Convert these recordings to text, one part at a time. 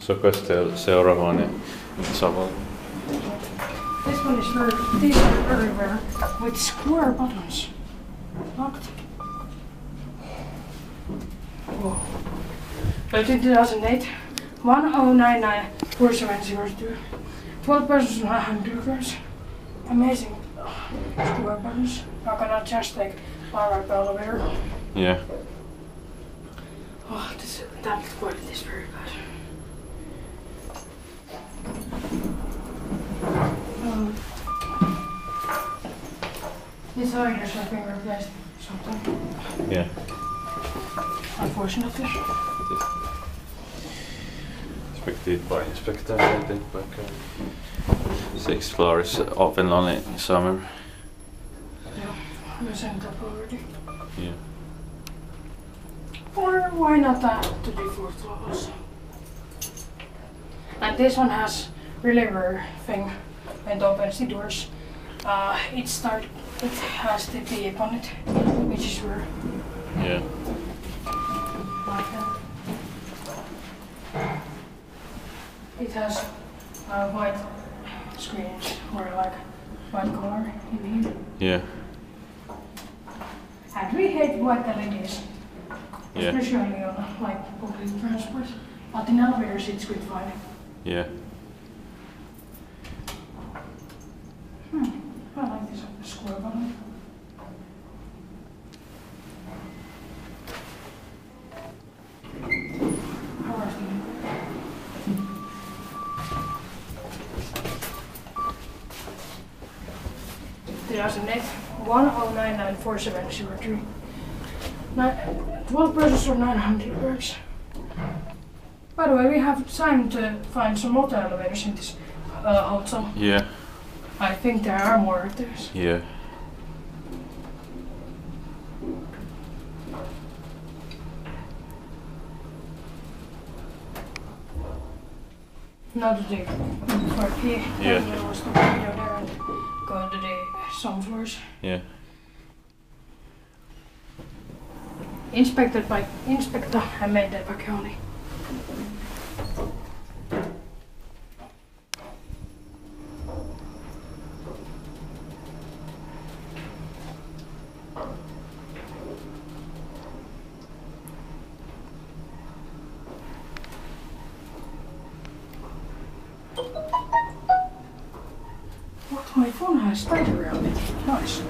Sokos&Hotel Seurahuone, Savonlinna. This one is these are very rare, with square buttons. Locked. Whoa. Built in 2008, 1099 4702. 12 persons, 900 girls. Amazing square buttons. I cannot just take my elevator. Yeah. Oh, that quality is very good. These items have been replaced something. Yeah. Unfortunately. Inspected by inspector, I think, back 6th floor is open only in summer. Yeah, we sent up already. Yeah. Or why not that to the 4th floor also? And this one has really rare thing when it opens the doors. It has the beep on it, which is rare. Yeah. Like that. It has white screens or like white color in here. Yeah. And we hate white LEDs. Yeah. Especially on like public transport. But in elevators it's quite fine. Yeah. I like this square button. How are you? 2008 1099 4703. 12 persons or 900 works. By the way, we have time to find some motor elevators in this hotel. Yeah. I think there are more of those. Yeah. Now to the part here. Yeah. And there was the window there and go to the some floors. Yeah. Inspected by Inspector and maintained by Kone. What? My phone has a spider around it. Nice.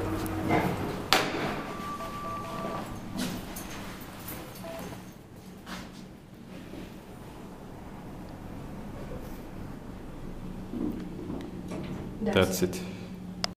That's it.